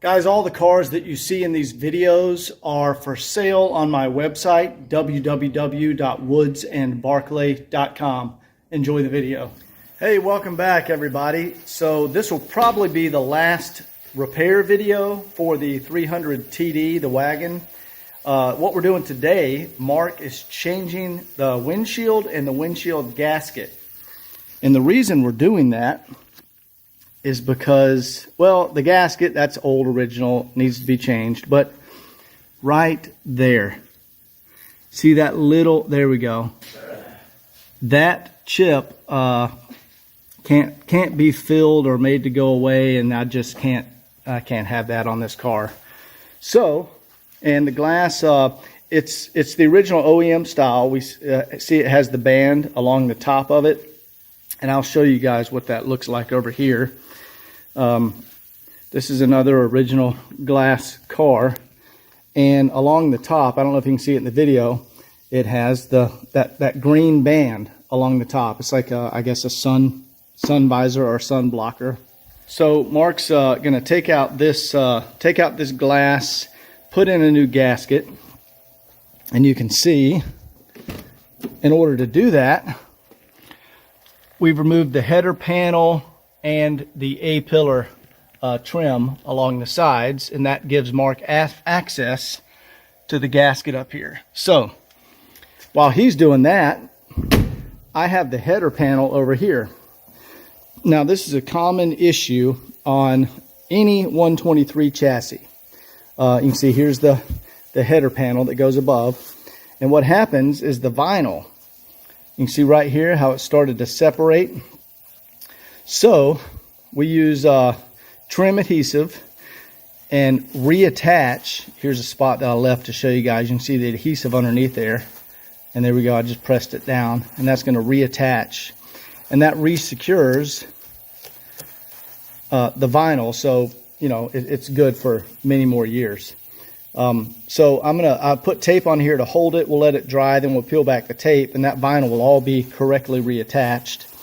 Guys, all the cars that you see in these videos are for sale on my website, www.woodsandbarclay.com. Enjoy the video. Hey, welcome back, everybody. So this will probably be the last repair video for the 300 TD, the wagon. What we're doing today, Mark is changing the windshield and the windshield gasket. And the reason we're doing that is because, well, the gasket, that's old, original, needs to be changed. But right there, see that little, there we go. That chip can't be filled or made to go away, and I can't have that on this car. So, and the glass, it's the original OEM style. We see it has the band along the top of it, and I'll show you guys what that looks like over here. This is another original glass car, and along the top, I don't know if you can see it in the video, it has that green band along the top. It's like I guess a sun visor or sun blocker. So Mark's gonna take out this glass, put in a new gasket, and you can see, in order to do that, we've removed the header panel and the A-pillar trim along the sides, and that gives Mark access to the gasket up here. So while he's doing that, I have the header panel over here. Now this is a common issue on any 123 chassis. You can see here's the header panel that goes above, and what happens is the vinyl, you can see right here how it started to separate. So we use trim adhesive and reattach. Here's a spot that I left to show you guys. You can see the adhesive underneath there, and there we go. I just pressed it down, and that's going to reattach, and that re-secures the vinyl, so you know it's good for many more years. So I'll put tape on here to hold it. We'll let it dry, then we'll peel back the tape, and that vinyl will all be correctly reattached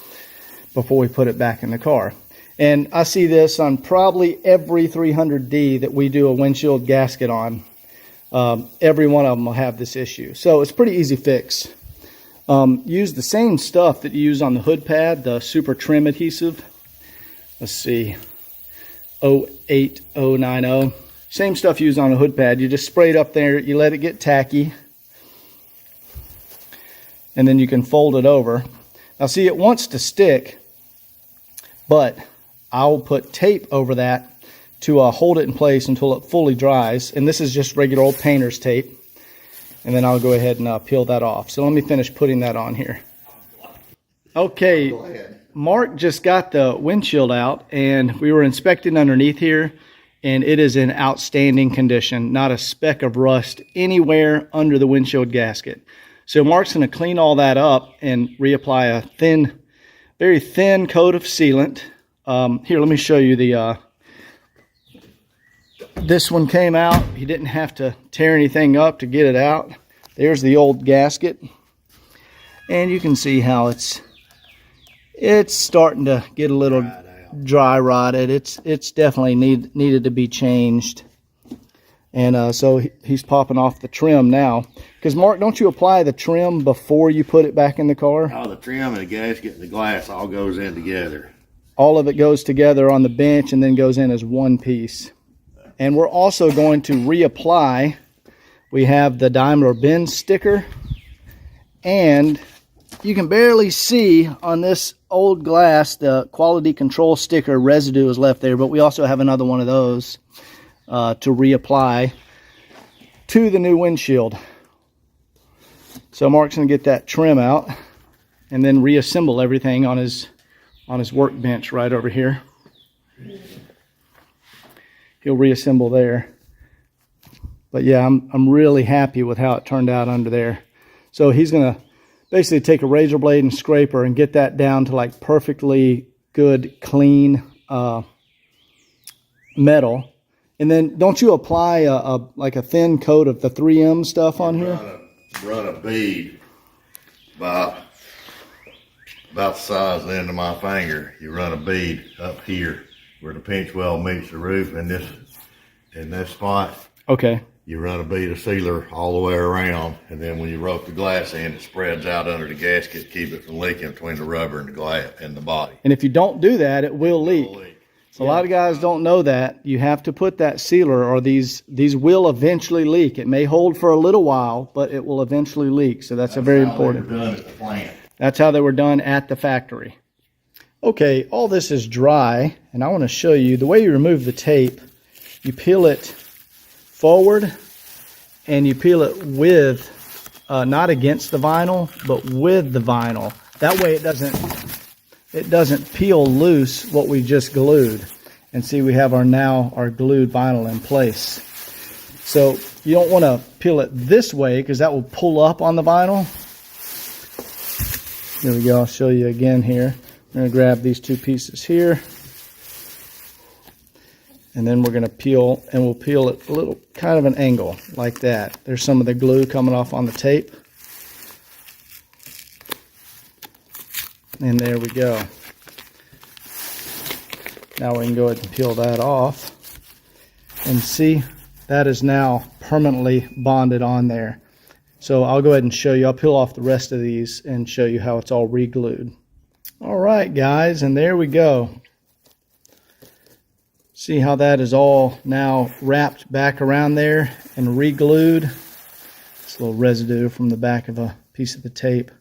before we put it back in the car. And I see this on probably every 300D that we do a windshield gasket on. Every one of them will have this issue. So it's pretty easy fix. Use the same stuff that you use on the hood pad, the super trim adhesive. Let's see, 08090. Same stuff used on a hood pad. You just spray it up there, you let it get tacky, and then you can fold it over. Now see, it wants to stick, but I'll put tape over that to hold it in place until it fully dries. And this is just regular old painter's tape. And then I'll go ahead and peel that off. So let me finish putting that on here. Okay, Mark just got the windshield out, and we were inspecting underneath here, and it is in outstanding condition. Not a speck of rust anywhere under the windshield gasket. So Mark's going to clean all that up and reapply a thin, very thin coat of sealant. Here, let me show you this one came out. He didn't have to tear anything up to get it out. There's the old gasket, and you can see how it's starting to get a little dry rotted. It's definitely needed to be changed. And so he's popping off the trim now. Because Mark, don't you apply the trim before you put it back in the car? Oh, the trim and the gasket and the glass all goes in together. All of it goes together on the bench and then goes in as one piece. And we're also going to reapply. We have the diameter bend sticker, and you can barely see on this old glass the quality control sticker residue is left there, but we also have another one of those to reapply to the new windshield. So Mark's going to get that trim out and then reassemble everything on his workbench right over here. He'll reassemble there. But yeah, I'm really happy with how it turned out under there. So he's going to basically take a razor blade and scraper and get that down to like perfectly good, clean metal. And then don't you apply like a thin coat of the 3M stuff on here? Run a bead about the size of the end of my finger. You run a bead up here where the pinch weld meets the roof, and this in that spot, Okay. you run a bead of sealer all the way around, and then when you rope the glass in, it spreads out under the gasket, keep it from leaking between the rubber and the glass and the body. And if you don't do that, it will leak. So a lot of guys don't know that. You have to put that sealer, or these will eventually leak. It may hold for a little while, but it will eventually leak. So that's a very important. Done at the plant. That's how they were done at the factory. Okay, all this is dry, and I want to show you the way you remove the tape. You peel it forward, and you peel it with, not against the vinyl, but with the vinyl. That way it doesn't peel loose what we just glued. And see, we have our glued vinyl in place. So you don't want to peel it this way because that will pull up on the vinyl. Here we go, I'll show you again here. I'm going to grab these two pieces here. And then we're going to peel, and we'll peel it a little, kind of an angle like that. There's some of the glue coming off on the tape. And there we go. Now we can go ahead and peel that off. And see, that is now permanently bonded on there. So I'll go ahead and show you. I'll peel off the rest of these and show you how it's all re-glued. All right, guys, and there we go. See how that is all now wrapped back around there and re-glued. It's a little residue from the back of a piece of the tape.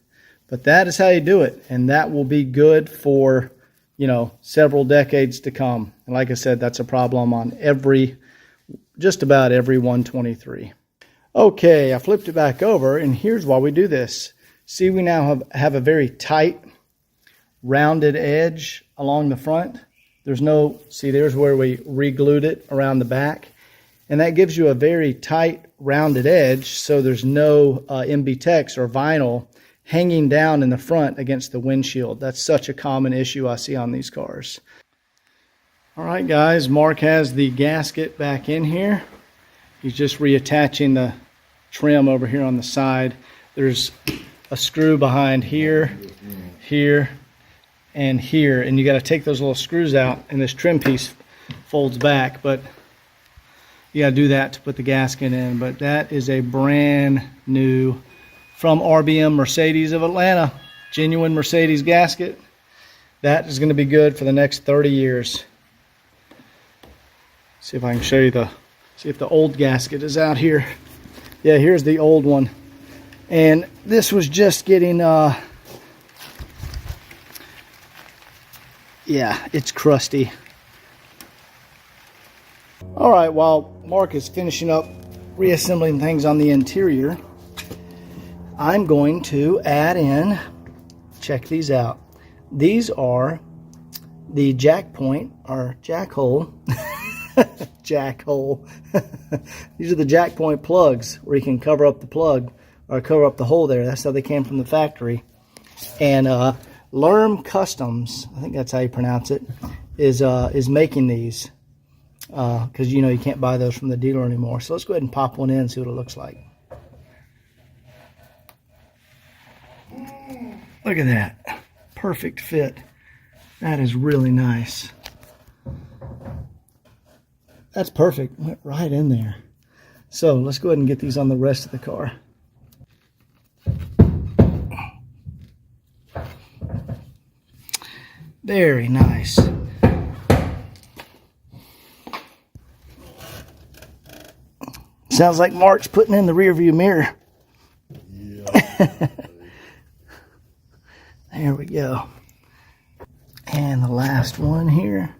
But that is how you do it, and that will be good for, you know, several decades to come. And like I said, that's a problem on just about every 123. Okay, I flipped it back over, and here's why we do this. See, we now have a very tight, rounded edge along the front. There's where we re-glued it around the back. And that gives you a very tight, rounded edge, so there's no MB-Tex or vinyl hanging down in the front against the windshield. That's such a common issue I see on these cars. All right, guys, Mark has the gasket back in here. He's just reattaching the trim over here on the side. There's a screw behind here, here, and here, and you got to take those little screws out, and this trim piece folds back, but you got to do that to put the gasket in. But that is a brand new, from RBM Mercedes of Atlanta, genuine Mercedes gasket. That is going to be good for the next 30 years. See if I can show you see if the old gasket is out here. Yeah, here's the old one. And this was just getting, yeah, it's crusty. All right, while Mark is finishing up reassembling things on the interior, I'm going to add in, check these out. These are the jack point, or jack hole. Jack hole. These are the jack point plugs where you can cover up the plug or cover up the hole there. That's how they came from the factory. And Lerm Customs, I think that's how you pronounce it, is making these because you can't buy those from the dealer anymore. So let's go ahead and pop one in and see what it looks like. Look at that. Perfect fit. That is really nice. That's perfect. Went right in there. So let's go ahead and get these on the rest of the car. Very nice. Sounds like Mark's putting in the rear view mirror. Yeah. There we go. And the last one here.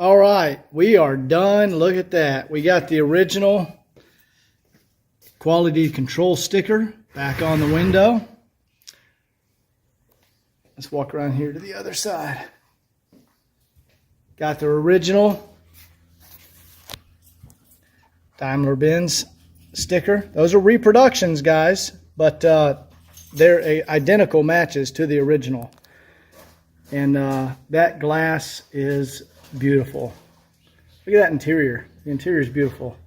All right, we are done. Look at that. We got the original quality control sticker back on the window. Let's walk around here to the other side. Got the original Daimler-Benz sticker. Those are reproductions, guys, but they're identical matches to the original. And that glass is beautiful. Look at that interior. The interior is beautiful.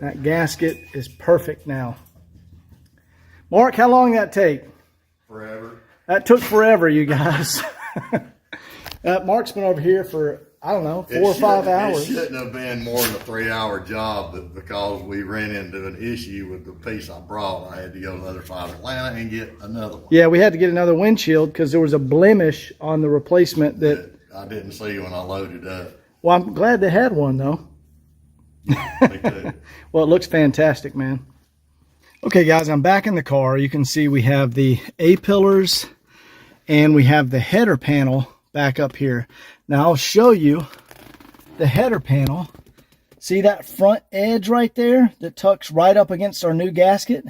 That gasket is perfect now. Mark, how long did that take? Forever. That took forever, you guys. Mark's been over here for, I don't know, 4 or 5 hours. It shouldn't have been more than a 3-hour job, but because we ran into an issue with the piece I brought, I had to go to the other side of Atlanta and get another one. Yeah, we had to get another windshield because there was a blemish on the replacement that I didn't see when I loaded up. Well, I'm glad they had one, though. Me too. Well, it looks fantastic, man. Okay, guys, I'm back in the car. You can see we have the A-pillars and we have the header panel back up here. Now, I'll show you the header panel. See that front edge right there that tucks right up against our new gasket?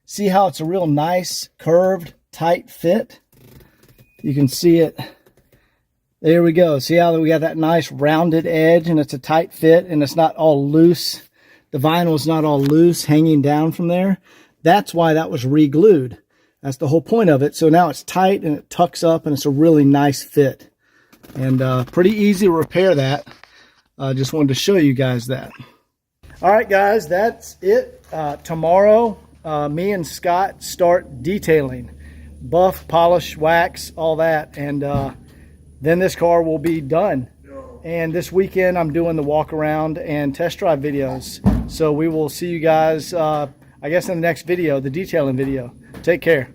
See how it's a real nice, curved, tight fit? You can see it. There we go. See how we got that nice rounded edge and it's a tight fit and it's not all loose. The vinyl is not all loose hanging down from there. That's why that was re-glued. That's the whole point of it. So now it's tight and it tucks up and it's a really nice fit. And pretty easy to repair that. Just wanted to show you guys that. All right, guys, that's it. Tomorrow, me and Scott start detailing. Buff, polish, wax, all that. And then this car will be done. And this weekend I'm doing the walk around and test drive videos. So we will see you guys, I guess in the next video, the detailing video. Take care.